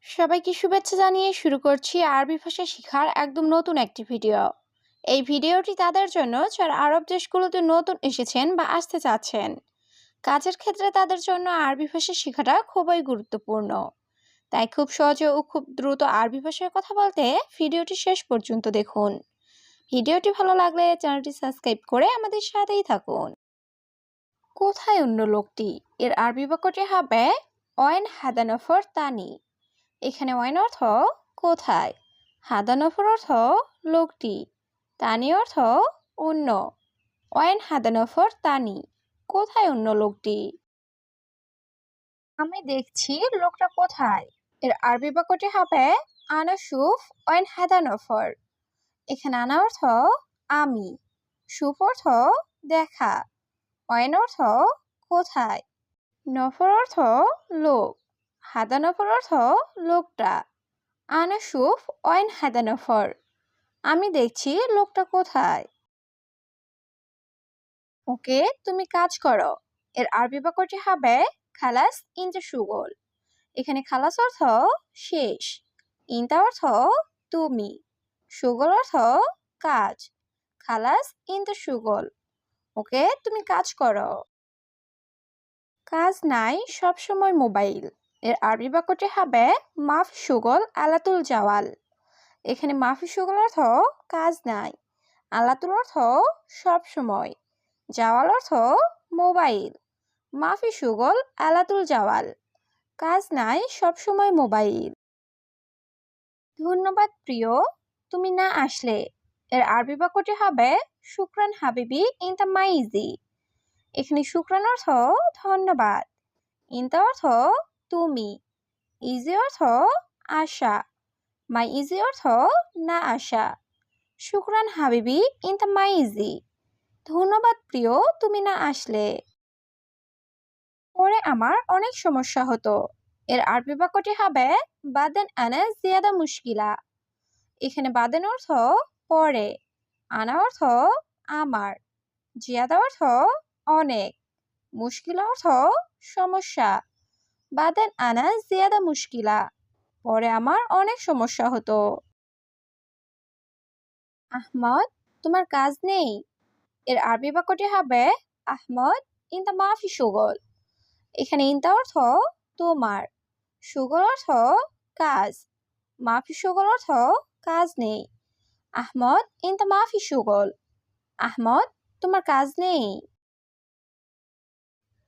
সবাইকে শুভেচ্ছা জানিয়ে শুরু করছি আরবি ভাষা শেখার একদম নতুন একটি ভিডিও। এই ভিডিওটি তাদের জন্য যারা আরব দেশগুলোতে নতুন এসেছেন বা আসতে চাচ্ছেন। কাজের ক্ষেত্রে তাদের জন্য আরবি ভাষা শেখাটা খুবই গুরুত্বপূর্ণ। তাই খুব সহজে ও খুব দ্রুত আরবি ভাষায় কথা বলতে ভিডিওটি শেষ পর্যন্ত দেখুন। ভিডিওটি ভালো লাগলে চ্যানেলটি সাবস্ক্রাইব করে আমাদের সাথেই থাকুন। কোথায় অন্য লোকটি? এর আরবি বাক্যটি হবে ওয়েন হাদানফর তানি। এখানে ওয়াইন অর্থ কোথায়, হাদানফর অর্থ লোকটি, তানি অর্থ অন্য। ওয়াইন হাদানফর তানি, কোথায় অন্য লোকটি? আমি দেখছি লোকটা কোথায়। এর আরবি বাক্যটি হবে আনা শুফ ওয়াইন হাদানফর। এখানে আনা অর্থ আমি, শুফ অর্থ দেখা, ওয়াইন অর্থ কোথায়, নফর অর্থ লোক, হাদানফর অর্থ লোকটা। আনা শুফ ওয়াইন হাদানফর, আমি দেখছি লোকটা কোথায়। ওকে, তুমি কাজ করো। এর আরবি বাক্যটি হবে খালাস ইনতা শুগল। এখানে খালাস অর্থ শেষ, ইনতা অর্থ তুমি, শুগল অর্থ কাজ। খালাস ইনতা শুগল, ওকে তুমি কাজ করো। কাজ নাই সবসময় মোবাইল। এর আরবি বাক্যটি হবে মাফ শুগল আলাতুল জাওয়াল। এখানে মাফি শুগল অর্থ কাজ নাই, আলাতুল অর্থ সব সময়, জাওয়াল অর্থ মোবাইল। মাফি শুগল আলাতুল জাওয়াল, কাজ নাই সব সময় মোবাইল। ধন্যবাদ প্রিয়, তুমি না আসলে। এর আরবি বাক্যটি হবে শুকরান হাবিবি ইনতা মাইজি। এখানে শুকরান অর্থ ধন্যবাদ, ইনতা অর্থ তুমি, ইজি অর্থ আশা, মাই ইজি অর্থ না আসা। শুকরান হাবিবি ইনতা মাইজি, ধন্যবাদ প্রিয় তুমি না আসলে। পরে আমার অনেক সমস্যা হতো। এর আরবি বাক্যটি হবে বাদেন আনা জিয়াদা মুশকিলা। এখানে বাদেন অর্থ পরে, আনা অর্থ আমার, জিয়াদা অর্থ অনেক, মুশকিলা অর্থ সমস্যা। বাদেন আনা জিয়াদা মুশকিলা, পরে আমার অনেক সমস্যা হতো। আহমদ, তোমার কাজ নেই। এর আরবি বাক্যটি হবে আহমদ ইনতা মাফি শুগল। এখানে ইনতা অর্থ তোমার, শুগল অর্থ কাজ, মাফি শুগল অর্থ কাজ নেই। আহমদ ইনতা মাফি শুগল, আহমদ তোমার কাজ নেই।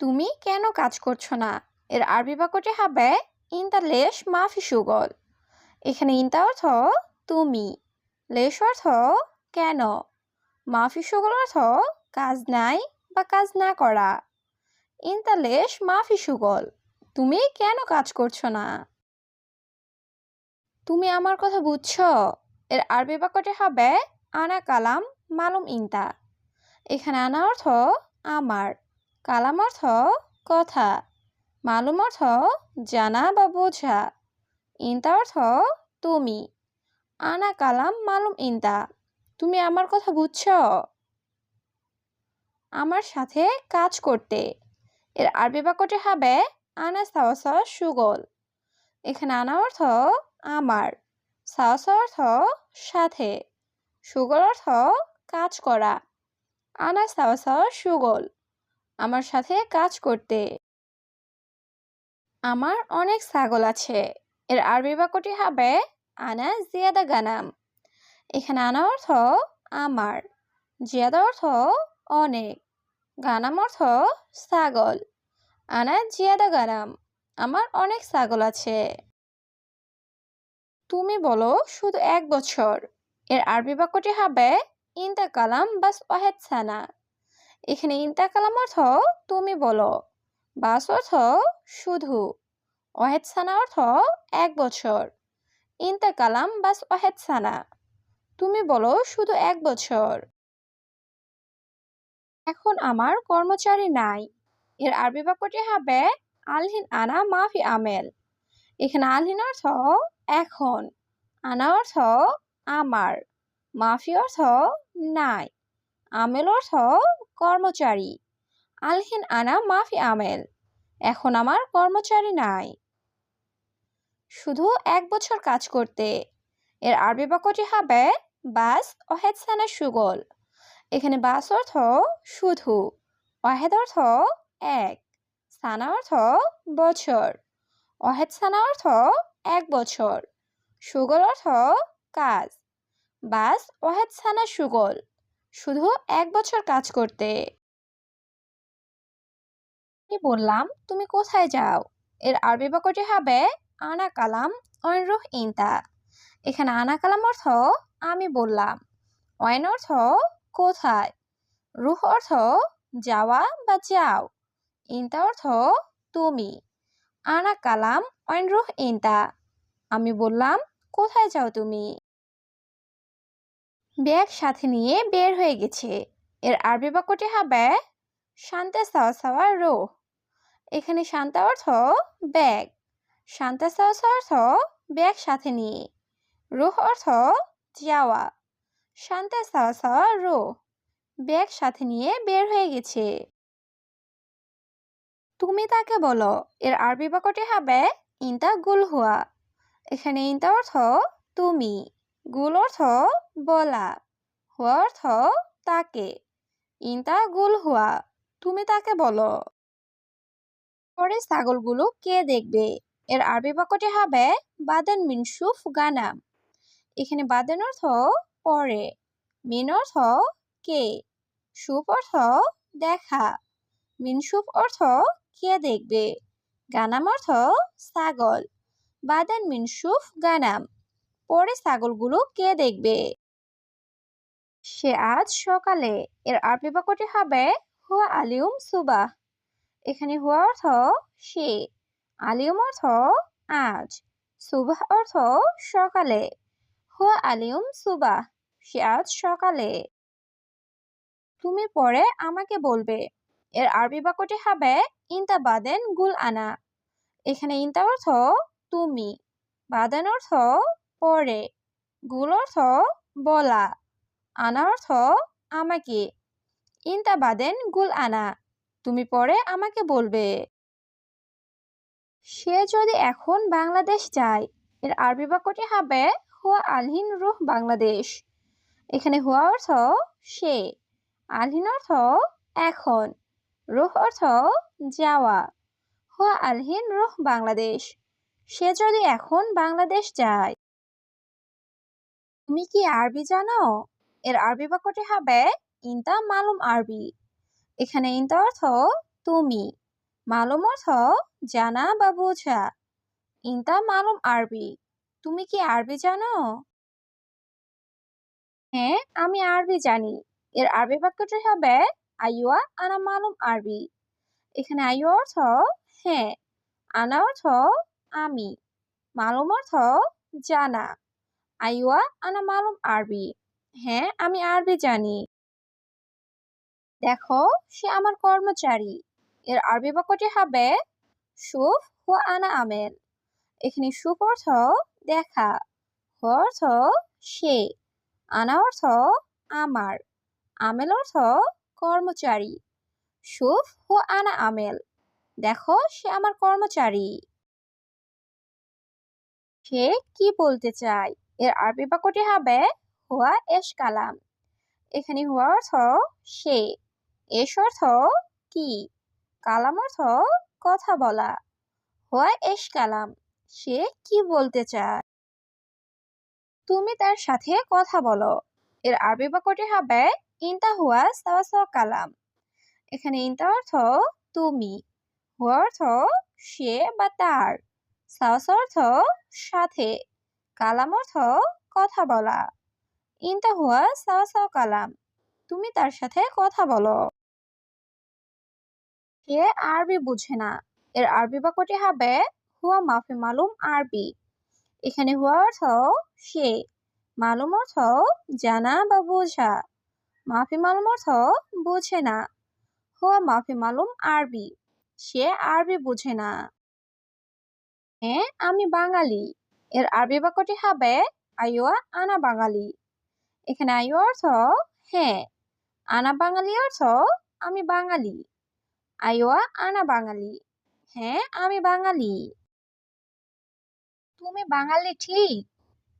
তুমি কেন কাজ করছো না? এর আরবি বাক্যটি হবে ইনতা লেশ মাফি শুগল। এখানে ইনতা অর্থ তুমি, লেশ অর্থ কেন, মাফি শুগল অর্থ কাজ নাই বা কাজ না করা। ইনতা লেশ মাফি শুগল, তুমি কেন কাজ করছো না? তুমি আমার কথা বুঝছো? এর আরবি বাক্যটি হবে আনা কালাম মালুম ইনতা। এখানে আনা অর্থ আমার, কালাম অর্থ কথা, মালুম অর্থ জানা বা বোঝা, ইনতা অর্থ তুমি। আনা কালাম মালুম ইনতা, তুমি আমার কথা বুঝছো? আমার সাথে কাজ করতে। এর আরবি বাক্যটি হবে আনা সাওসা সুগল। এখানে আনা অর্থ আমার, সাওসা অর্থ সাথে, সুগল অর্থ কাজ করা। আনা সাওসা সুগল, আমার সাথে কাজ করতে। আমার অনেক ছাগল আছে। এর আরবি বাক্যটি হবে আনা জিয়াদা গানাম। এখানে আনা অর্থ আমার, জিয়াদা অর্থ অনেক, গানাম অর্থ ছাগল। আনা জিয়াদা গানাম, আমার অনেক ছাগল আছে। তুমি বলো শুধু 1 বছর। এর আরবি বাক্যটি হবে ইনতা কালাম বাস ওয়াহেদ সানা। এখানে ইনতা কালাম অর্থ তুমি বলো, বাস অর্থ শুধু, ওয়াহেদ সানা অর্থ 1 বছর। ইনতা কালাম বাস ওয়াহেদ সানা, তুমি বলো শুধু 1 বছর। এখন আমার কর্মচারী নাই। এর আরবি বাক্যটি হবে আলহিন আনা মাফি আমেল। এখানে আলহিন অর্থ এখন, আনা অর্থ আমার, মাফি অর্থ নাই, আমেল অর্থ কর্মচারী। আলহিন আনা মাফি আমেল, এখন আমার কর্মচারী নাই। শুধু 1 বছর কাজ করতে। এর আরবি বাক্যটি হবে বাস ওয়াহেদ সানা শুগল। এখানে বাস অর্থ শুধু, ওয়াহেদ অর্থ এক, সানা অর্থ বছর। ওয়াহেদ সানা অর্থ 1 বছর, শুগল অর্থ কাজ। বাস ওয়াহেদ সানা শুগল, শুধু 1 বছর কাজ করতে। আমি বললাম তুমি কোথায় যাও। এর আরবি বাক্যটি হবে আনা কালাম ওয়াইন রুহ ইনতা। এখানে আনা কালাম অর্থ আমি বললাম, ওয়াইন অর্থ কোথায়, রুহ অর্থ যাওয়া বা যাও, ইনতা অর্থ তুমি। আনা কালাম ওয়াইন রুহ ইনতা, আমি বললাম কোথায় যাও তুমি। ব্যাগ সাথে নিয়ে বের হয়ে গেছে। এর আরবি বাক্যটি হবে শান্তা সাওয়া সাওয়া রুহ। এখানে শান্তা অর্থ ব্যাগ, শান্তা সাওয়া সাওয়া অর্থ ব্যাগ সাথে নিয়ে, রুহ অর্থ যাওয়া। শান্তা সাওয়া সাওয়া রুহ, ব্যাগ সাথে নিয়ে বের হয়ে গেছে। তুমি তাকে বলো। এর আরবি বাক্যটি হবে ইনতা গুল হুয়া। এখানে ইনতা অর্থ তুমি, গুল অর্থ বলা, হুয়া অর্থ তাকে। ইনতা গুল হুয়া, তুমি তাকে বলো। পরে ছাগলগুলো কে দেখবে। এর আরবি বাক্যটি হবে বাদেন মিনসুফ গানাম। এখানে বাদেন অর্থ পরে, মিন অর্থ কে, সুফ অর্থ দেখা, মিনসুফ অর্থ কে দেখবে, গানাম অর্থ ছাগল। বাদেন মিনসুফ গানাম, পরে ছাগলগুলো কে দেখবে। সে আজ সকালে। এর আরবি বাক্যটি হবে হুয়া আলিউম সুবাহ। এখানে হুয়া অর্থ সে, আলিউম অর্থ আজ, সুবাহ অর্থ সকালে। হুয়া আলিউম সুবাহ, সে আজ সকালে। তুমি পরে আমাকে বলবে। এর আরবি বাক্যটি হবে ইনতা বাদেন গুল আনা। এখানে ইনতা অর্থ তুমি, বাদেন অর্থ পরে, গুল অর্থ বলা, আনা অর্থ আমাকে। ইনতা বাদেন গুল আনা, তুমি পরে আমাকে বলবে। সে যদি এখন বাংলাদেশ যায়। এর আরবি বাক্যটি হবে হুয়া আলহিন রুহ বাংলাদেশ। এখানে হুয়া অর্থ সে, আলহিন অর্থ এখন, রুহ অর্থ যাওয়া। হুয়া আলহিন রুহ বাংলাদেশ, সে যদি এখন বাংলাদেশ যায়। তুমি কি আরবি জানো। এর আরবি বাক্যটি হবে ইনতা মালুম আরবি। এখানে ইনতা অর্থ তুমি, মালুম অর্থ জানা বা বোঝা। ইনতা মালুম আরবি, তুমি কি আরবি জানো। হ্যাঁ, আমি আরবি জানি। এর আরবি বাক্যটি হবে আইওয়া আনা মালুম আরবি। এখানে আইওয়া অর্থ হ্যাঁ, আনা অর্থ আমি, মালুম অর্থ জানা। আইওয়া আনা মালুম আরবি, হ্যাঁ আমি আরবি জানি। দেখো সে আমার কর্মচারী। এর আরবি বাক্যটি হবে শুফ হুয়া আনা আমেল। এখানে শুফ অর্থ দেখা, হুয়া অর্থ সে, আনা অর্থ আমার, আমেল অর্থ কর্মচারী। শুফ হুয়া আনা আমেল, দেখো সে আমার কর্মচারী। সে কি বলতে চায়। এর আরবি বাক্যটি হবে হুয়া এশ কালাম। এখানে হুয়া অর্থ সে, এশ অর্থ কি, কালাম অর্থ কথা বলা। হুয়া এশ কালাম, সে কি বলতে চায়। তুমি তার সাথে কথা বলো। এর আরবি বাক্যটি হবে ইনতা হুয়া সাওয়া সাওয়া কালাম। এখানে ইনতা অর্থ তুমি, হুয়া অর্থ সে বা তার, সাওয়া সাওয়া অর্থ সাথে, কালাম অর্থ কথা বলা। ইনতা হুয়া সাওয়া সাওয়া কালাম, তুমি তার সাথে কথা বলো। সে আরবি বুঝে না। এর আরবি বাক্যটি হবে হুয়া মাফি মালুম আরবি। এখানে হুয়া অর্থ সে, মালুম অর্থ জানা বা বোঝা, মাফি মালুম অর্থ বোঝে না। হুয়া মাফি মালুম আরবি, সে আরবি বুঝে না। হ্যাঁ আমি বাঙালি। এর আরবি বাক্যটি হবে আইওয়া আনা বাঙালি। এখানে আইওয়া অর্থ হ্যাঁ, আনা বাঙালি অর্থ আমি বাঙালি। আইওয়া আনা বাঙালি, হ্যাঁ আমি বাঙালি। তুমি বাঙালি ঠিক।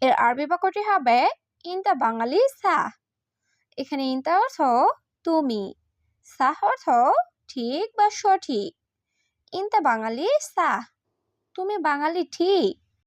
এর আরবি বাক্যটি হবে ইনতা বাঙালি সাহ। এখানে ইনতা অর্থ তুমি, সাহ অর্থ ঠিক বা সঠিক। ইনতা বাঙালি সাহ, তুমি বাঙালি ঠিক।